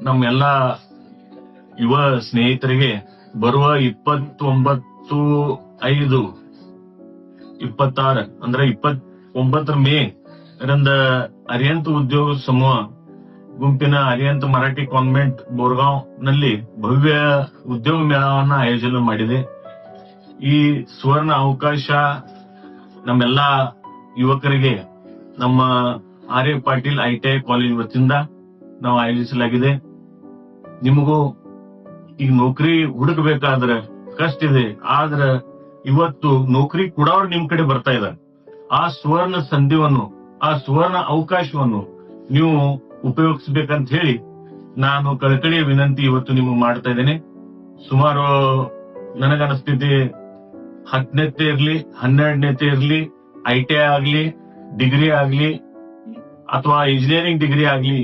ನಮ್ಮೆಲ್ಲ ಯುವ ಸ್ನೇಹಿತರಿಗೆ ಬರುವ 29/5/26 ಅಂದ್ರೆ 29 ಮೇ ರಂದ ಅರಿಹಂತ ಉದ್ಯೋಗ ಸಮೂಹ ಗುಂಪಿನ ಅರಿಹಂತ ಮರಾಠಿ ಕಾನ್ವೆಂಟ್ ಬೋರ್ಗಾಂವ್ ನಲ್ಲಿ ಭವ್ಯ ಉದ್ಯೋಗ ಮೇಳವನ್ನ ಆಯೋಜನೆ ಮಾಡಿದೆ. ಈ ಸುವರ್ಣ ಅವಕಾಶ ನಮ್ಮೆಲ್ಲ ಯುವಕರಿಗೆ ನಮ್ಮ R A Patil ITI college ವತಿಯಿಂದ ನಾವು ಆಯೋಜಿಸಲಾಗಿದೆ. ನಿಮಗೂ ಈಗ ನೌಕರಿ ಹುಡುಕಬೇಕಾದ್ರೆ ಕಷ್ಟ ಇದೆ, ಆದ್ರೆ ಇವತ್ತು ನೌಕರಿ ಕೊಡೋರು ನಿಮ್ ಕಡೆ ಬರ್ತಾ ಇದ್ದಾರೆ. ಆ ಸುವರ್ಣ ಸಂಧಿಯನ್ನು, ಆ ಸುವರ್ಣ ಅವಕಾಶವನ್ನು ನೀವು ಉಪಯೋಗಿಸಬೇಕಂತ ಹೇಳಿ ನಾನು ಕಳಕಳಿಯ ವಿನಂತಿ ಇವತ್ತು ನಿಮಗೆ ಮಾಡ್ತಾ ಇದ್ದೇನೆ. ಸುಮಾರು ನನಗನಿಸ್ತಿದೆ 10ನೇತೆ ಇರ್ಲಿ 12ನೇತೆ ಇರ್ಲಿ, ಐಟಿಐ ಆಗ್ಲಿ, ಡಿಗ್ರಿ ಆಗ್ಲಿ ಅಥವಾ ಇಂಜಿನಿಯರಿಂಗ್ ಡಿಗ್ರಿ ಆಗ್ಲಿ,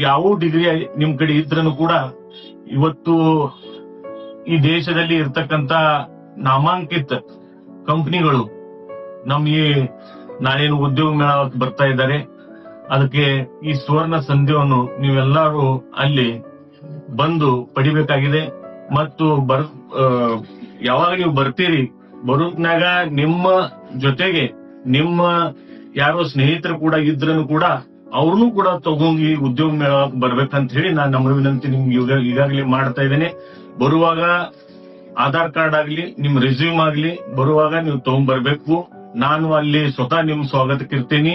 ಯಾವ ಡಿಗ್ರಿ ನಿಮ್ ಕಡೆ ಇದ್ರೂ ಕೂಡ ಇವತ್ತು ಈ ದೇಶದಲ್ಲಿ ಇರ್ತಕ್ಕಂತ ನಾಮಾಂಕಿತ ಕಂಪನಿಗಳು ನಮ್ಗೆ ನಾಳೇನು ಉದ್ಯೋಗ ಮೇಳ ಬರ್ತಾ ಇದ್ದಾರೆ. ಅದಕ್ಕೆ ಈ ಸುವರ್ಣ ಸಂಧಿಯನ್ನು ನೀವೆಲ್ಲರೂ ಅಲ್ಲಿ ಬಂದು ಪಡಿಬೇಕಾಗಿದೆ. ಮತ್ತು ಯಾವಾಗ ನೀವು ಬರ್ತೀರಿ, ಬರೋದ್ನಾಗ ನಿಮ್ಮ ಜೊತೆಗೆ ನಿಮ್ಮ ಯಾರೋ ಸ್ನೇಹಿತರು ಕೂಡ ಇದ್ರೂ ಕೂಡ ಅವ್ರನ್ನೂ ಕೂಡ ತಗೊಂಡು ಈ ಉದ್ಯೋಗ ಮೇಳ ಬರ್ಬೇಕಂತ ಹೇಳಿ ನಾನು ನಮ್ಮ ವಿನಂತಿ ನಿಮ್ಗೆ ಈಗಾಗಲೇ ಮಾಡ್ತಾ ಇದ್ದೇನೆ. ಬರುವಾಗ ಆಧಾರ್ ಕಾರ್ಡ್ ಆಗ್ಲಿ, ನಿಮ್ ರೆಸ್ಯೂಮ್ ಆಗ್ಲಿ ಬರುವಾಗ ನೀವು ತಗೊಂಡ್ಬರ್ಬೇಕು. ನಾನು ಅಲ್ಲಿ ಸ್ವತಃ ನಿಮ್ ಸ್ವಾಗತಕ್ಕೆ ಇರ್ತೀನಿ.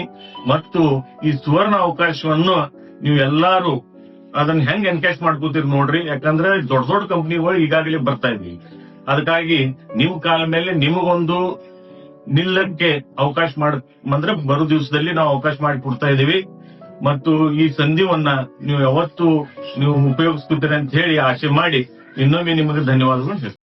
ಮತ್ತು ಈ ಸುವರ್ಣ ಅವಕಾಶವನ್ನು ನೀವು ಎಲ್ಲಾರು ಅದನ್ನ ಹೆಂಗ್ ಎನ್ಕ್ಯಾಶ್ ಮಾಡ್ಕೋತೀರಿ ನೋಡ್ರಿ. ಯಾಕಂದ್ರೆ ದೊಡ್ಡ ದೊಡ್ಡ ಕಂಪನಿಗಳು ಈಗಾಗಲೇ ಬರ್ತಾ ಇದ್ವಿ. ಅದಕ್ಕಾಗಿ ನಿಮ್ ಕಾಲ ಮೇಲೆ ನಿಮಗೊಂದು ನಿಲ್ಲಕ್ಕೆ ಅವಕಾಶ ಅಂದ್ರೆ ಬರೋ ದಿವಸದಲ್ಲಿ ನಾವು ಅವಕಾಶ ಮಾಡಿ ಕೊಡ್ತಾ ಇದೀವಿ. ಮತ್ತು ಈ ಸಂಧಿವನ್ನ ನೀವು ಯಾವತ್ತು ನೀವು ಉಪಯೋಗಿಸ್ಕೊತೀರಿ ಅಂತ ಹೇಳಿ ಆಶೆ ಮಾಡಿ ಇನ್ನೊಮ್ಮೆ ನಿಮಗೆ ಧನ್ಯವಾದಗಳು.